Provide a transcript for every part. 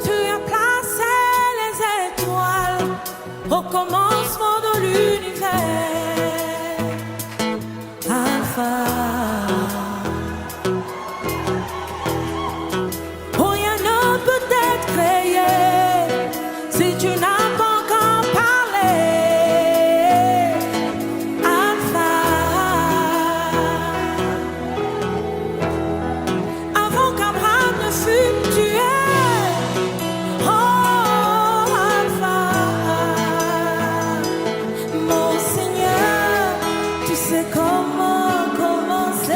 Tu as placé les étoiles au commencement de l'univers. Alpha. Rien ne peut être créé si tu n'as pas encore parlé. Alpha. Avant qu'Abraham ne fût tué. Oh, Alpha. Mon Seigneur, tu sais comment commencer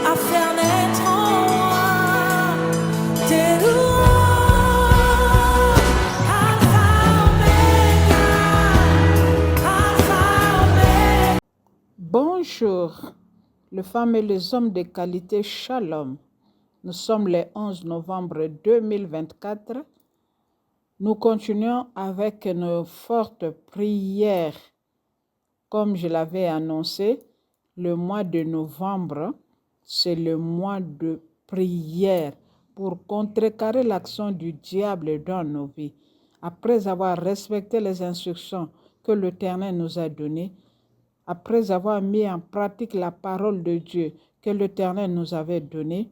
à faire naître en moi tes louanges. Alpha, Omega. Alpha, Omega. Bonjour, les femmes et les hommes de qualité Shalom. Nous sommes le 11 novembre 2024. Nous continuons avec nos fortes prières. Comme je l'avais annoncé, le mois de novembre, c'est le mois de prière pour contrecarrer l'action du diable dans nos vies. Après avoir respecté les instructions que l'Éternel nous a données, après avoir mis en pratique la parole de Dieu que l'Éternel nous avait donnée,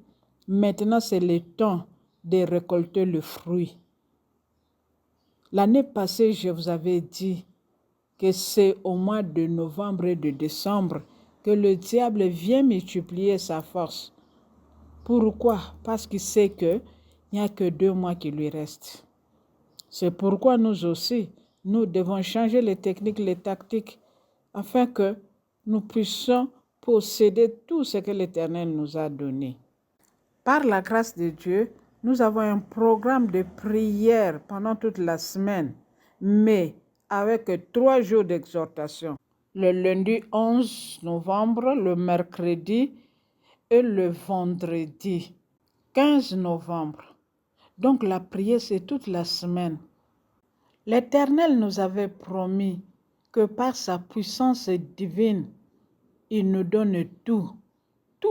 maintenant c'est le temps de récolter le fruit. L'année passée, je vous avais dit que c'est au mois de novembre et de décembre que le diable vient multiplier sa force. Pourquoi? Parce qu'il sait qu'il n'y a que 2 mois qui lui restent. C'est pourquoi nous aussi, nous devons changer les techniques, les tactiques, afin que nous puissions posséder tout ce que l'Éternel nous a donné. Par la grâce de Dieu, nous avons un programme de prière pendant toute la semaine, mais avec 3 jours d'exhortation. Le lundi 11 novembre, le mercredi et le vendredi 15 novembre. Donc la prière, c'est toute la semaine. L'Éternel nous avait promis que par sa puissance divine, il nous donne tout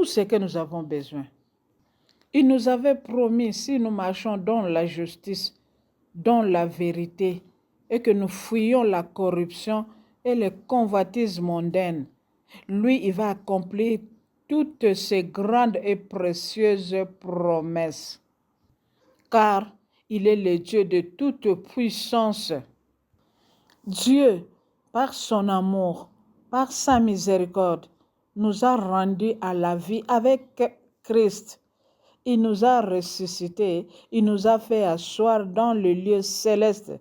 ce que nous avons besoin. Il nous avait promis, si nous marchons dans la justice, dans la vérité, et que nous fuyons la corruption et les convoitises mondaines, lui, il va accomplir toutes ces grandes et précieuses promesses. Car il est le Dieu de toute puissance. Dieu, par son amour, par sa miséricorde, nous a rendus à la vie avec Christ. Il nous a ressuscités, il nous a fait asseoir dans le lieu céleste,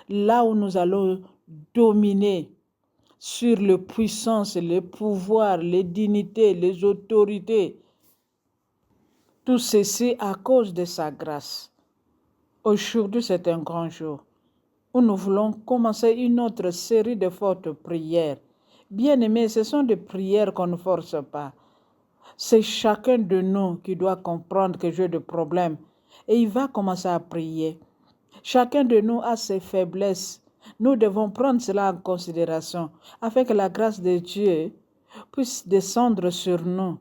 là où nous allons dominer sur les puissances, les pouvoirs, les dignités, les autorités. Tout ceci à cause de sa grâce. Aujourd'hui, c'est un grand jour où nous voulons commencer une autre série de fortes prières. Bien-aimés, ce sont des prières qu'on ne force pas. C'est chacun de nous qui doit comprendre que j'ai des problèmes et il va commencer à prier. Chacun de nous a ses faiblesses. Nous devons prendre cela en considération afin que la grâce de Dieu puisse descendre sur nous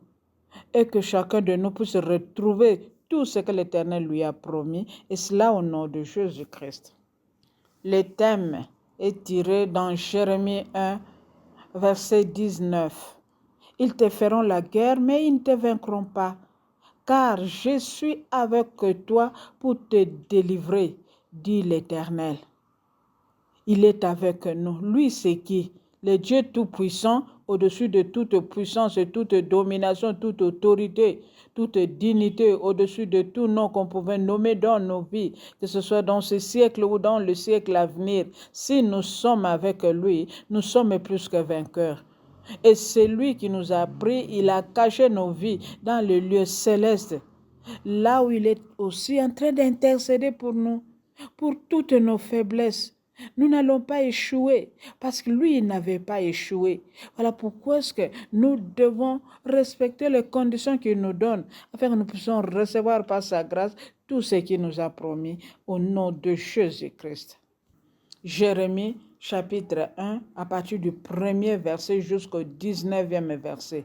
et que chacun de nous puisse retrouver tout ce que l'Éternel lui a promis, et cela au nom de Jésus-Christ. Le thème est tiré dans Jérémie 1, verset 19. Ils te feront la guerre, mais ils ne te vaincront pas, car je suis avec toi pour te délivrer, dit l'Éternel. Il est avec nous. Lui, c'est qui? Le Dieu Tout-Puissant, au-dessus de toute puissance, toute domination, toute autorité, toute dignité, au-dessus de tout nom qu'on pouvait nommer dans nos vies, que ce soit dans ce siècle ou dans le siècle à venir. Si nous sommes avec lui, nous sommes plus que vainqueurs. Et c'est lui qui nous a pris, il a caché nos vies dans le lieu céleste, là où il est aussi en train d'intercéder pour nous, pour toutes nos faiblesses. Nous n'allons pas échouer parce que lui, il n'avait pas échoué. Voilà pourquoi est-ce que nous devons respecter les conditions qu'il nous donne afin que nous puissions recevoir par sa grâce tout ce qu'il nous a promis au nom de Jésus-Christ. Jérémie chapitre 1 à partir du 1er verset jusqu'au 19e verset.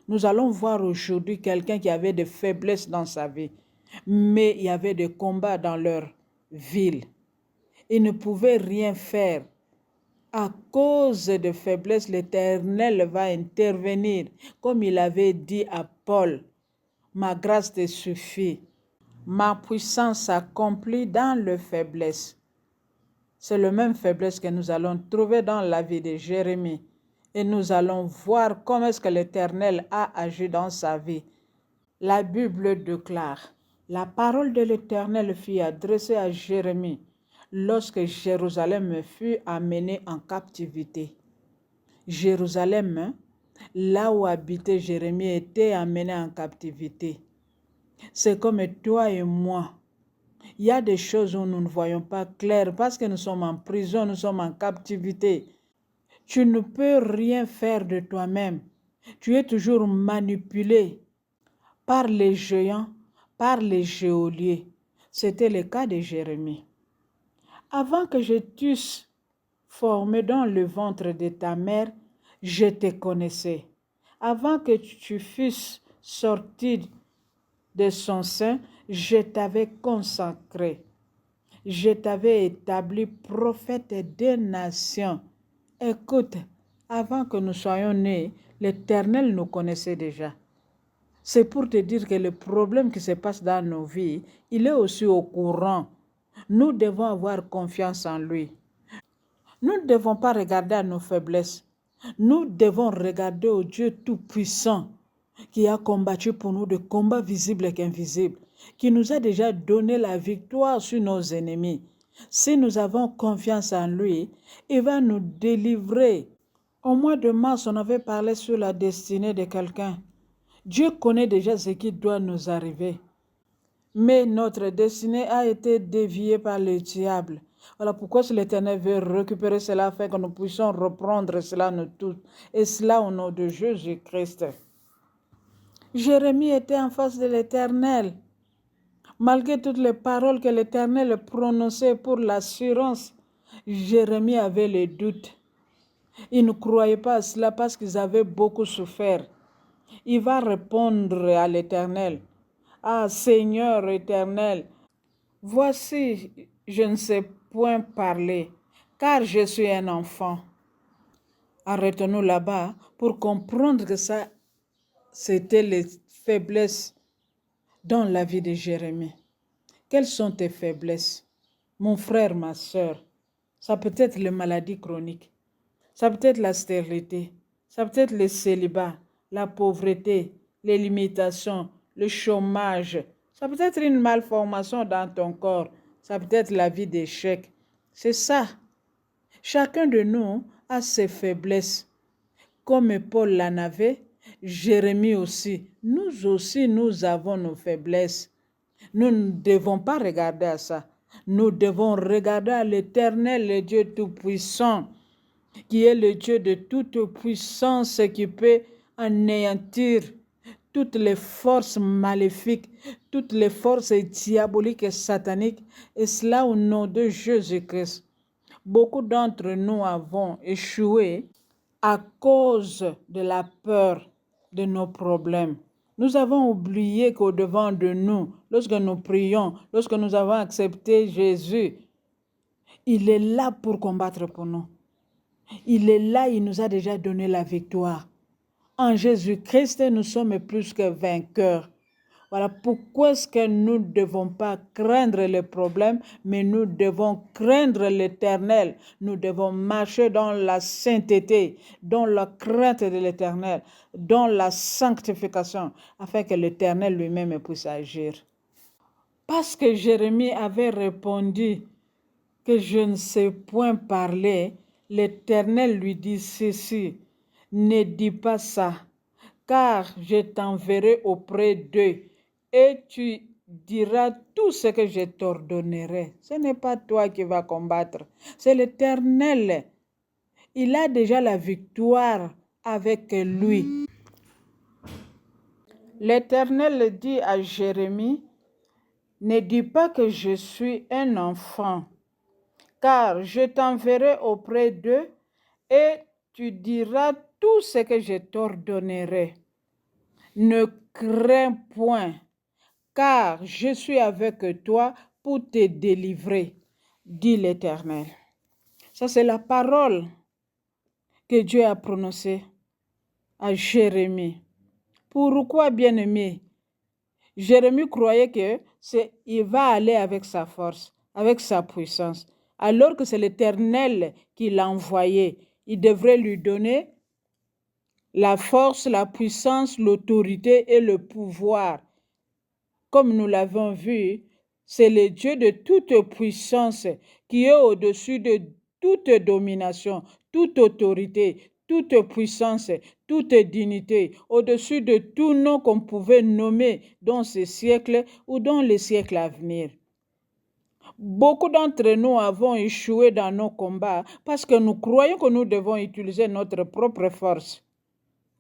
Nous allons voir aujourd'hui quelqu'un qui avait des faiblesses dans sa vie, mais il y avait des combats dans leur ville. Ils ne pouvaient rien faire. À cause de faiblesses, l'Éternel va intervenir, comme il avait dit à Paul, ma grâce te suffit. Ma puissance s'accomplit dans les faiblesses. C'est la même faiblesse que nous allons trouver dans la vie de Jérémie. Et nous allons voir comment est-ce que l'Éternel a agi dans sa vie. La Bible déclare, la parole de l'Éternel fut adressée à Jérémie lorsque Jérusalem fut amenée en captivité. Jérusalem, là où habitait Jérémie, était amené en captivité. C'est comme toi et moi. Il y a des choses où nous ne voyons pas clair parce que nous sommes en prison, nous sommes en captivité. Tu ne peux rien faire de toi-même. Tu es toujours manipulé par les géants, par les geôliers. C'était le cas de Jérémie. Avant que je t'eusse formé dans le ventre de ta mère, je te connaissais. Avant que tu fusses sorti de son sein, je t'avais consacré. Je t'avais établi prophète des nations. Écoute, avant que nous soyons nés, l'Éternel nous connaissait déjà. C'est pour te dire que le problème qui se passe dans nos vies, il est aussi au courant. Nous devons avoir confiance en lui. Nous ne devons pas regarder à nos faiblesses. Nous devons regarder au Dieu Tout-Puissant qui a combattu pour nous de combats visibles et invisibles, qui nous a déjà donné la victoire sur nos ennemis. Si nous avons confiance en lui, il va nous délivrer. Au mois de mars, on avait parlé sur la destinée de quelqu'un. Dieu connaît déjà ce qui doit nous arriver. Mais notre destinée a été déviée par le diable. Voilà pourquoi si l'Éternel veut récupérer cela afin que nous puissions reprendre cela nous tous. Et cela au nom de Jésus-Christ. Jérémie était en face de l'Éternel. Malgré toutes les paroles que l'Éternel prononçait pour l'assurance, Jérémie avait les doutes. Il ne croyait pas à cela parce qu'ils avaient beaucoup souffert. Il va répondre à l'Éternel. Ah Seigneur éternel, voici, je ne sais point parler, car je suis un enfant. Arrêtons-nous là-bas pour comprendre que ça, c'était les faiblesses dans la vie de Jérémie. Quelles sont tes faiblesses, mon frère, ma soeur? Ça peut être les maladies chroniques, ça peut être la stérilité, ça peut être le célibat, la pauvreté, les limitations, le chômage. Ça peut être une malformation dans ton corps, ça peut être la vie d'échec. C'est ça. Chacun de nous a ses faiblesses. Comme Paul l'en avait, Jérémie aussi. Nous aussi, nous avons nos faiblesses. Nous ne devons pas regarder à ça. Nous devons regarder à l'Éternel, le Dieu Tout-Puissant, qui est le Dieu de toute puissance, qui peut anéantir toutes les forces maléfiques, toutes les forces diaboliques et sataniques, et cela au nom de Jésus-Christ. Beaucoup d'entre nous avons échoué à cause de la peur de nos problèmes. Nous avons oublié qu'au-devant de nous, lorsque nous prions, lorsque nous avons accepté Jésus, il est là pour combattre pour nous. Il est là, il nous a déjà donné la victoire. En Jésus-Christ, nous sommes plus que vainqueurs. Voilà pourquoi est-ce que nous ne devons pas craindre les problèmes, mais nous devons craindre l'Éternel. Nous devons marcher dans la sainteté, dans la crainte de l'Éternel, dans la sanctification, afin que l'Éternel lui-même puisse agir. Parce que Jérémie avait répondu que je ne sais point parler, l'Éternel lui dit ceci, ne dis pas ça, car je t'enverrai auprès d'eux et tu diras tout ce que je t'ordonnerai. Ce n'est pas toi qui vas combattre, c'est l'Éternel. Il a déjà la victoire avec lui. L'Éternel dit à Jérémie, ne dis pas que je suis un enfant, car je t'enverrai auprès d'eux et tu diras tout ce que je t'ordonnerai. Ne crains point, car je suis avec toi pour te délivrer, dit l'Éternel. Ça, c'est la parole que Dieu a prononcée à Jérémie. Pourquoi, bien-aimé? Jérémie croyait que il va aller avec sa force, avec sa puissance, alors que c'est l'Éternel qui l'a envoyé. Il devrait lui donner la force, la puissance, l'autorité et le pouvoir. Comme nous l'avons vu, c'est le Dieu de toute puissance qui est au-dessus de toute domination, toute autorité, toute puissance, toute dignité, au-dessus de tout nom qu'on pouvait nommer dans ce siècle ou dans les siècles à venir. Beaucoup d'entre nous avons échoué dans nos combats parce que nous croyons que nous devons utiliser notre propre force.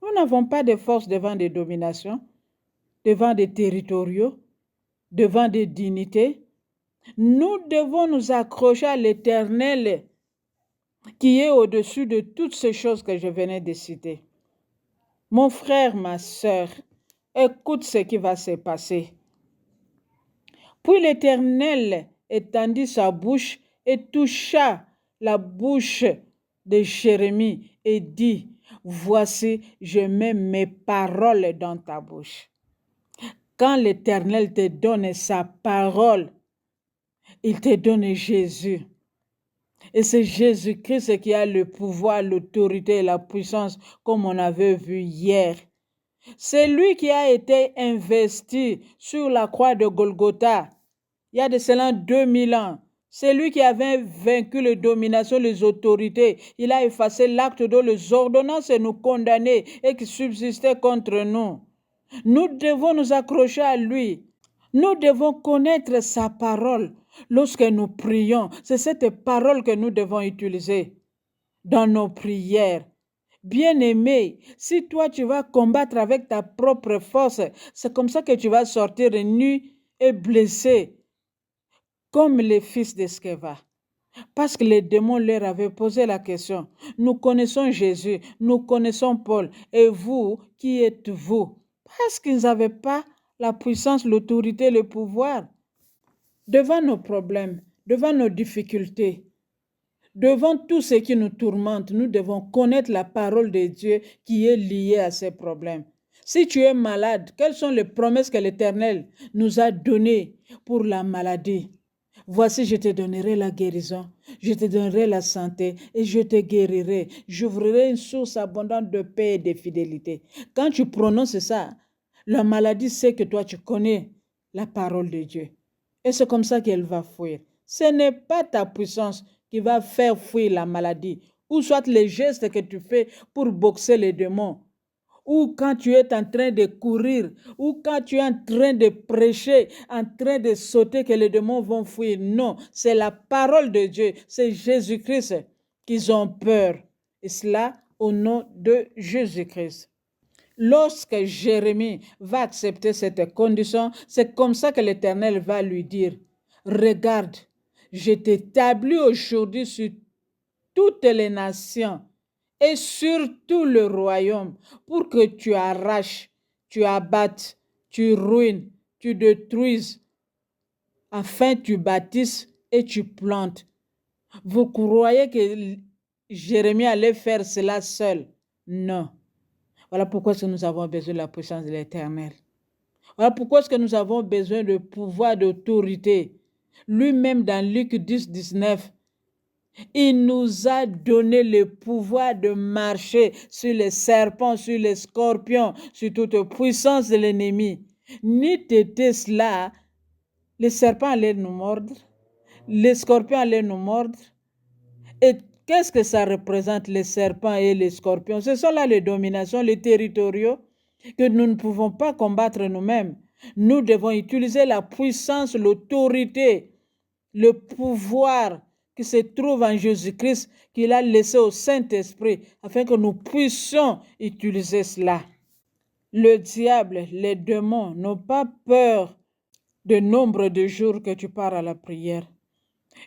Nous n'avons pas de force devant des dominations, devant des territoriaux, devant des dignités. Nous devons nous accrocher à l'Éternel qui est au-dessus de toutes ces choses que je venais de citer. Mon frère, ma sœur, écoute ce qui va se passer. Puis l'Éternel étendit sa bouche et toucha la bouche de Jérémie et dit, voici, je mets mes paroles dans ta bouche. Quand l'Éternel te donne sa parole, il te donne Jésus. Et c'est Jésus-Christ qui a le pouvoir, l'autorité et la puissance, comme on avait vu hier. C'est lui qui a été investi sur la croix de Golgotha, il y a de cela 2000 ans. C'est lui qui avait vaincu les dominations, les autorités. Il a effacé l'acte dont les ordonnances nous condamnaient et qui subsistaient contre nous. Nous devons nous accrocher à lui. Nous devons connaître sa parole lorsque nous prions. C'est cette parole que nous devons utiliser dans nos prières. Bien-aimé, si toi tu vas combattre avec ta propre force, c'est comme ça que tu vas sortir nu et blessé, comme les fils d'Esceva. Parce que les démons leur avaient posé la question. Nous connaissons Jésus, nous connaissons Paul, et vous, qui êtes-vous? Parce qu'ils n'avaient pas la puissance, l'autorité, le pouvoir. Devant nos problèmes, devant nos difficultés, devant tout ce qui nous tourmente, nous devons connaître la parole de Dieu qui est liée à ces problèmes. Si tu es malade, quelles sont les promesses que l'Éternel nous a données pour la maladie? Voici, je te donnerai la guérison, je te donnerai la santé et je te guérirai. J'ouvrirai une source abondante de paix et de fidélité. Quand tu prononces ça, la maladie sait que toi, tu connais la parole de Dieu. Et c'est comme ça qu'elle va fuir. Ce n'est pas ta puissance qui va faire fuir la maladie, ou soit les gestes que tu fais pour boxer les démons, ou quand tu es en train de courir, ou quand tu es en train de prêcher, en train de sauter, que les démons vont fuir. Non, c'est la parole de Dieu, c'est Jésus-Christ qu'ils ont peur. Et cela au nom de Jésus-Christ. Lorsque Jérémie va accepter cette condition, c'est comme ça que l'Éternel va lui dire, regarde, je t'établis aujourd'hui sur toutes les nations et sur tout le royaume pour que tu arraches, tu abattes, tu ruines, tu détruises, afin tu bâtisses et tu plantes. Vous croyez que Jérémie allait faire cela seul? Non. Voilà pourquoi est-ce que nous avons besoin de la puissance de l'Éternel. Voilà pourquoi est-ce que nous avons besoin de pouvoir, d'autorité. Lui-même dans Luc 10, 19, il nous a donné le pouvoir de marcher sur les serpents, sur les scorpions, sur toute puissance de l'ennemi. N'eût été cela, les serpents allaient nous mordre, les scorpions allaient nous mordre. Et qu'est-ce que ça représente, les serpents et les scorpions? Ce sont là les dominations, les territoriaux que nous ne pouvons pas combattre nous-mêmes. Nous devons utiliser la puissance, l'autorité, le pouvoir qui se trouve en Jésus-Christ, qu'il a laissé au Saint-Esprit, afin que nous puissions utiliser cela. Le diable, les démons n'ont pas peur du nombre de jours que tu pars à la prière.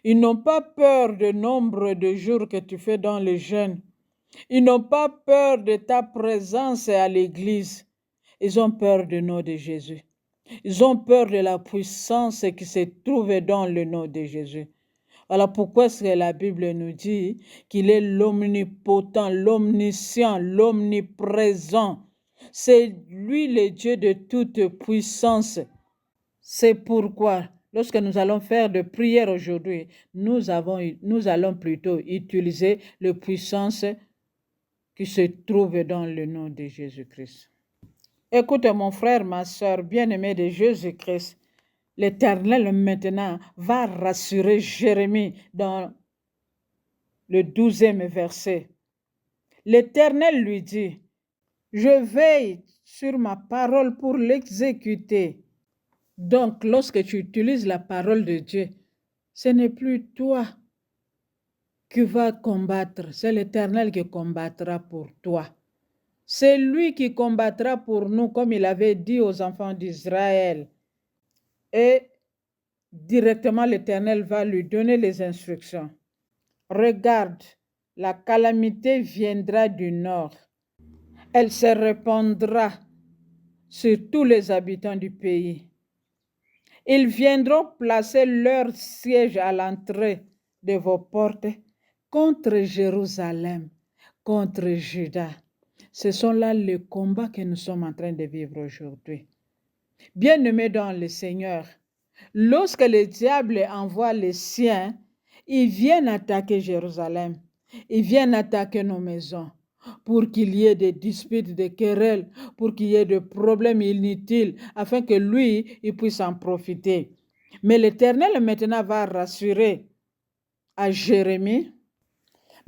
Ils n'ont pas peur du nombre de jours que tu fais dans le jeûne. Ils n'ont pas peur de ta présence à l'église. Ils ont peur du nom de Jésus. Ils ont peur de la puissance qui se trouve dans le nom de Jésus. Alors pourquoi est-ce que la Bible nous dit qu'il est l'omnipotent, l'omniscient, l'omniprésent? C'est lui le Dieu de toute puissance. C'est pourquoi, lorsque nous allons faire de prières aujourd'hui, nous allons plutôt utiliser la puissance qui se trouve dans le nom de Jésus-Christ. Écoute mon frère, ma soeur, bien-aimé de Jésus-Christ, l'Éternel maintenant va rassurer Jérémie dans le 12e verset. L'Éternel lui dit, je veille sur ma parole pour l'exécuter. Donc, lorsque tu utilises la parole de Dieu, ce n'est plus toi qui vas combattre, c'est l'Éternel qui combattra pour toi. C'est lui qui combattra pour nous, comme il avait dit aux enfants d'Israël. Et directement, l'Éternel va lui donner les instructions. Regarde, la calamité viendra du nord. Elle se répandra sur tous les habitants du pays. Ils viendront placer leur siège à l'entrée de vos portes contre Jérusalem, contre Juda. Ce sont là les combats que nous sommes en train de vivre aujourd'hui. Bien-aimés dans le Seigneur, lorsque le diable envoie les siens, ils viennent attaquer Jérusalem, ils viennent attaquer nos maisons pour qu'il y ait des disputes, des querelles, pour qu'il y ait des problèmes inutiles, afin que lui, il puisse en profiter. Mais l'Éternel maintenant va rassurer à Jérémie,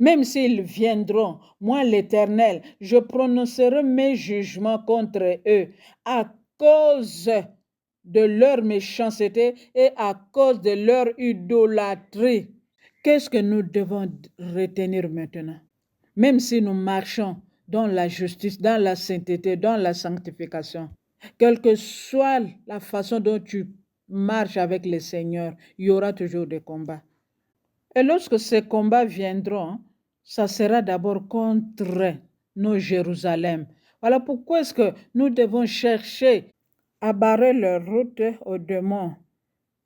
même s'ils viendront, moi l'Éternel, je prononcerai mes jugements contre eux à cause de leur méchanceté et à cause de leur idolâtrie. Qu'est-ce que nous devons retenir maintenant? Même si nous marchons dans la justice, dans la sainteté, dans la sanctification, quelle que soit la façon dont tu marches avec le Seigneur, il y aura toujours des combats. Et lorsque ces combats viendront, ça sera d'abord contre nos Jérusalem. Voilà pourquoi est-ce que nous devons chercher à barrer leur route aux démons,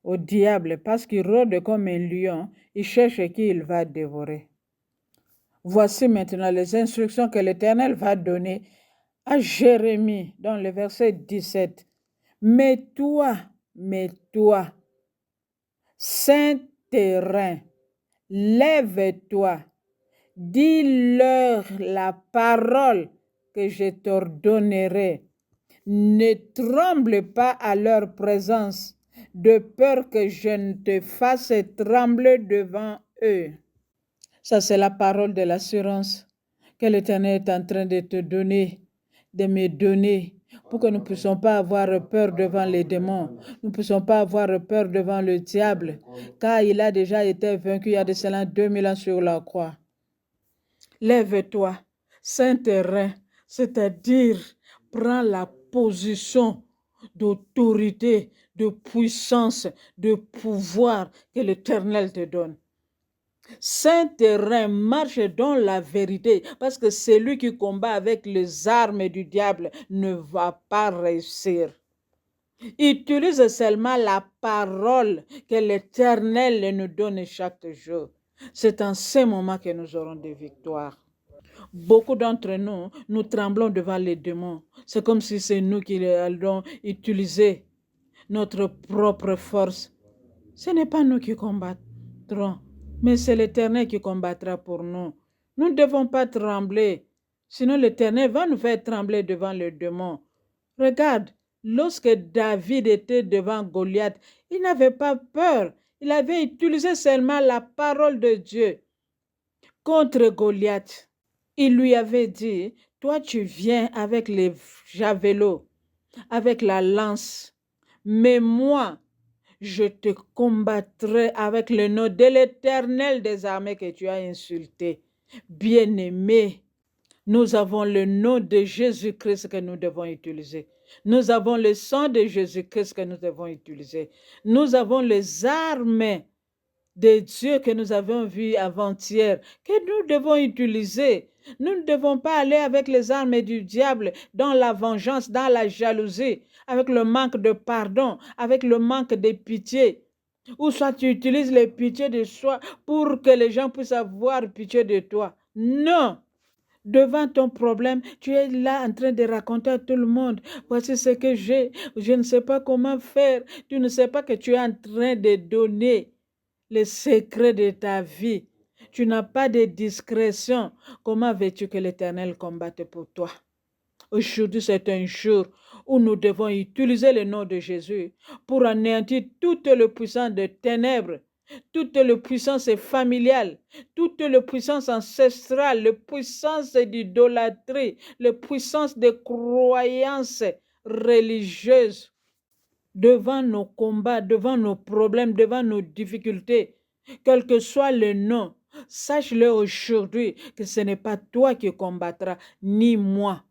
au diable, parce qu'il rôde comme un lion, il cherche qui il va dévorer. Voici maintenant les instructions que l'Éternel va donner à Jérémie dans le verset 17. Mets-toi, saint terrain, lève-toi, dis-leur la parole que je t'ordonnerai. Ne tremble pas à leur présence, de peur que je ne te fasse trembler devant eux. Ça, c'est la parole de l'assurance que l'Éternel est en train de te donner, de me donner, pour que nous ne puissions pas avoir peur devant les démons. Nous ne puissions pas avoir peur devant le diable, car il a déjà été vaincu il y a de cela 2000 ans sur la croix. Lève-toi, saint terrain, c'est-à-dire prends la position d'autorité, de puissance, de pouvoir que l'Éternel te donne. Saint terrain, marche dans la vérité, parce que celui qui combat avec les armes du diable ne va pas réussir. Utilise seulement la parole que l'Éternel nous donne chaque jour. C'est en ce moment que nous aurons des victoires. Beaucoup d'entre nous, nous tremblons devant les démons. C'est comme si c'est nous qui allons utiliser notre propre force. Ce n'est pas nous qui combattrons, mais c'est l'Éternel qui combattra pour nous. Nous ne devons pas trembler, sinon l'Éternel va nous faire trembler devant le démon. Regarde, lorsque David était devant Goliath, il n'avait pas peur. Il avait utilisé seulement la parole de Dieu contre Goliath. Il lui avait dit, toi tu viens avec les javelots, avec la lance, mais moi, je te combattrai avec le nom de l'Éternel des armées que tu as insulté. Bien-aimé, nous avons le nom de Jésus-Christ que nous devons utiliser. Nous avons le sang de Jésus-Christ que nous devons utiliser. Nous avons les armes des dieux que nous avons vus avant-hier, que nous devons utiliser. Nous ne devons pas aller avec les armes du diable dans la vengeance, dans la jalousie, avec le manque de pardon, avec le manque de pitié. Ou soit tu utilises les pitiés de soi pour que les gens puissent avoir pitié de toi. Non! Devant ton problème, tu es là en train de raconter à tout le monde, voici ce que j'ai, je ne sais pas comment faire. Tu ne sais pas que tu es en train de donner les secrets de ta vie. Tu n'as pas de discrétion. Comment veux-tu que l'Éternel combatte pour toi? Aujourd'hui, c'est un jour où nous devons utiliser le nom de Jésus pour anéantir toute la puissance des ténèbres, toute la puissance familiale, toute la puissance ancestrale, la puissance d'idolâtrie, la puissance des croyances religieuses devant nos combats, devant nos problèmes, devant nos difficultés, quel que soit le nom. Sache-le aujourd'hui que ce n'est pas toi qui combattras, ni moi.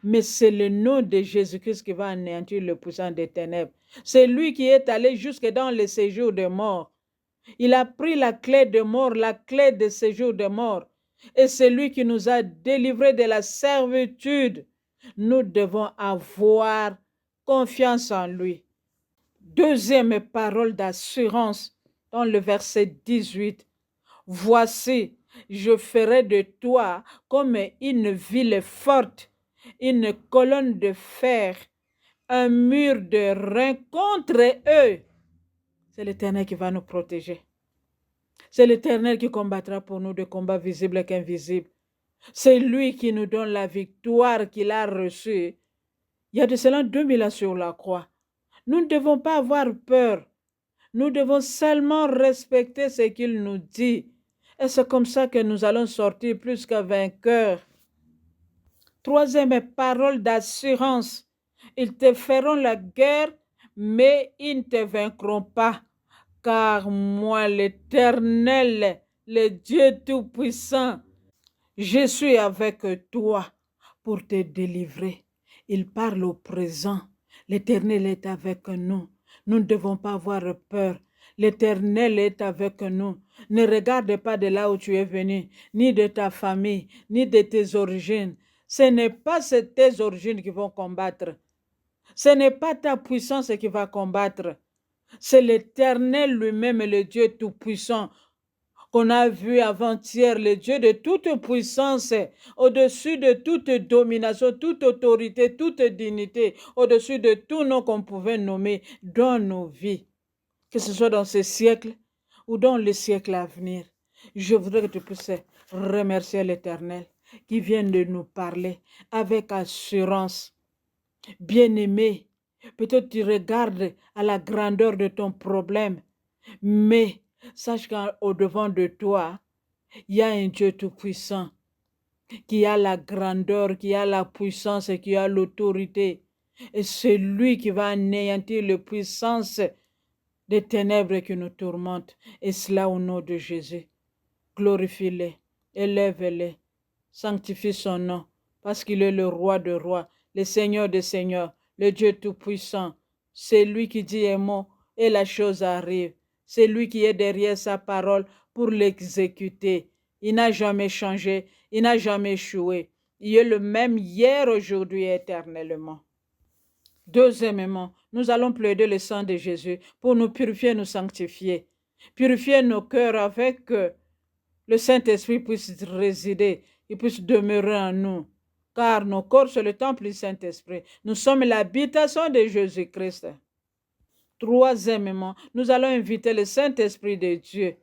Mais c'est le nom de Jésus-Christ qui va anéantir le puissant des ténèbres. C'est lui qui est allé jusque dans le séjour de mort. Il a pris la clé de mort, la clé de séjour de mort. Et c'est lui qui nous a délivrés de la servitude. Nous devons avoir confiance en lui. Deuxième parole d'assurance dans le verset 18. Voici, je ferai de toi comme une ville forte, une colonne de fer, un mur de reins contre eux. C'est l'Éternel qui va nous protéger. C'est l'Éternel qui combattra pour nous de combats visibles et invisibles. C'est lui qui nous donne la victoire qu'il a reçue. Il y a de cela 2000 ans sur la croix. Nous ne devons pas avoir peur. Nous devons seulement respecter ce qu'il nous dit. Et c'est comme ça que nous allons sortir plus que vainqueurs. Troisième parole d'assurance. Ils te feront la guerre, mais ils ne te vaincront pas. Car moi, l'Éternel, le Dieu Tout-Puissant, je suis avec toi pour te délivrer. Il parle au présent. L'Éternel est avec nous. Nous ne devons pas avoir peur. L'Éternel est avec nous. Ne regarde pas de là où tu es venu, ni de ta famille, ni de tes origines. Ce n'est pas tes origines qui vont combattre. Ce n'est pas ta puissance qui va combattre. C'est l'Éternel lui-même, le Dieu Tout-Puissant, qu'on a vu avant-hier, le Dieu de toute puissance, au-dessus de toute domination, toute autorité, toute dignité, au-dessus de tout nom qu'on pouvait nommer dans nos vies, que ce soit dans ce siècle ou dans le siècle à venir. Je voudrais que tu puisses remercier l'Éternel qui vient de nous parler avec assurance. Bien-aimé, peut-être tu regardes à la grandeur de ton problème, mais sache qu'au-devant de toi, il y a un Dieu tout-puissant qui a la grandeur, qui a la puissance et qui a l'autorité. Et c'est lui qui va anéantir la puissance des ténèbres qui nous tourmentent. Et cela au nom de Jésus. Glorifie-le, élève-le, sanctifie son nom, parce qu'il est le roi de rois, le Seigneur des seigneurs, le Dieu tout-puissant. C'est lui qui dit un mot et la chose arrive. C'est lui qui est derrière sa parole pour l'exécuter. Il n'a jamais changé, il n'a jamais échoué. Il est le même hier, aujourd'hui et éternellement. Deuxièmement, nous allons plaider le sang de Jésus pour nous purifier, nous sanctifier. Purifier nos cœurs avec que le Saint-Esprit puisse résider, il puisse demeurer en nous. Car nos corps, c'est le temple du Saint-Esprit. Nous sommes l'habitation de Jésus-Christ. Troisièmement, nous allons inviter le Saint-Esprit de Dieu,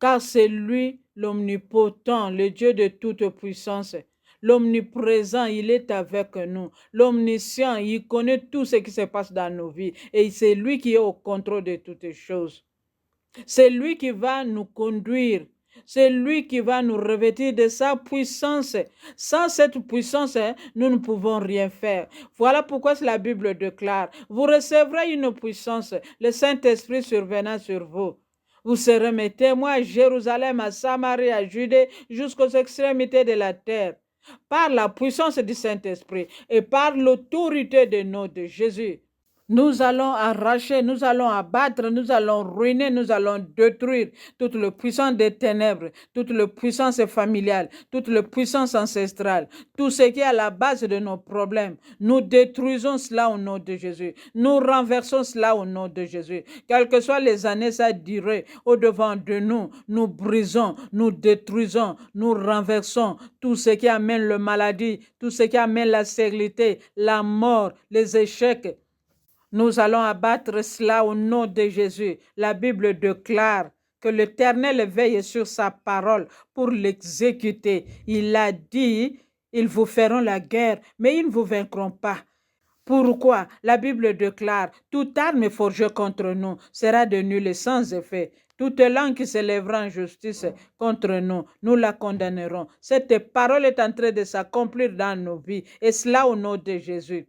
car c'est lui l'omnipotent, le Dieu de toute puissance. L'omniprésent, il est avec nous. L'omniscient, il connaît tout ce qui se passe dans nos vies. Et c'est lui qui est au contrôle de toutes choses. C'est lui qui va nous conduire. C'est lui qui va nous revêtir de sa puissance. Sans cette puissance, nous ne pouvons rien faire. Voilà pourquoi la Bible déclare, vous recevrez une puissance, le Saint-Esprit survenant sur vous. Vous serez mes témoins à Jérusalem, à Samarie, à Judée, jusqu'aux extrémités de la terre. Par la puissance du Saint-Esprit et par l'autorité du nom de Jésus, Nous allons arracher, nous allons abattre, nous allons ruiner, nous allons détruire toute la puissance des ténèbres, toute la puissance familiale, toute la puissance ancestrale, tout ce qui est à la base de nos problèmes. Nous détruisons cela au nom de Jésus. Nous renversons cela au nom de Jésus. Quelles que soient les années, ça durait au-devant de nous. Nous brisons, nous détruisons, nous renversons tout ce qui amène la maladie, tout ce qui amène la stérilité, la mort, les échecs. Nous allons abattre cela au nom de Jésus. La Bible déclare que l'Éternel veille sur sa parole pour l'exécuter. Il a dit, ils vous feront la guerre, mais ils ne vous vaincront pas. Pourquoi? La Bible déclare, toute arme forgée contre nous sera de nul et sans effet. Toute langue qui s'élèvera en justice contre nous, nous la condamnerons. Cette parole est en train de s'accomplir dans nos vies, et cela au nom de Jésus.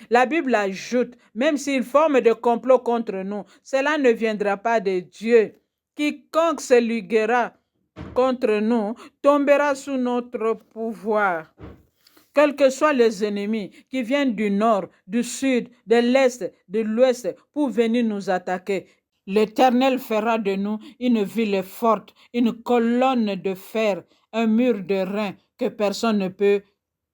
La Bible ajoute, même s'ils forment de complots contre nous, cela ne viendra pas de Dieu. Quiconque se liguera contre nous tombera sous notre pouvoir. Quels que soient les ennemis qui viennent du nord, du sud, de l'est, de l'ouest pour venir nous attaquer, l'Éternel fera de nous une ville forte, une colonne de fer, un mur de rein que personne ne peut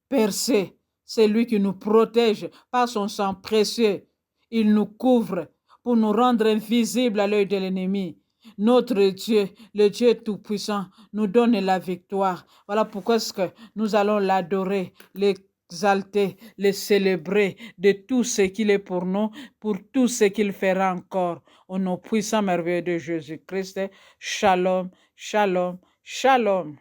percer. C'est lui qui nous protège par son sang précieux. Il nous couvre pour nous rendre invisibles à l'œil de l'ennemi. Notre Dieu, le Dieu Tout-Puissant, nous donne la victoire. Voilà pourquoi est-ce que nous allons l'adorer, l'exalter, le célébrer de tout ce qu'il est pour nous, pour tout ce qu'il fera encore. Au nom puissant merveilleux de Jésus-Christ, shalom, shalom, shalom.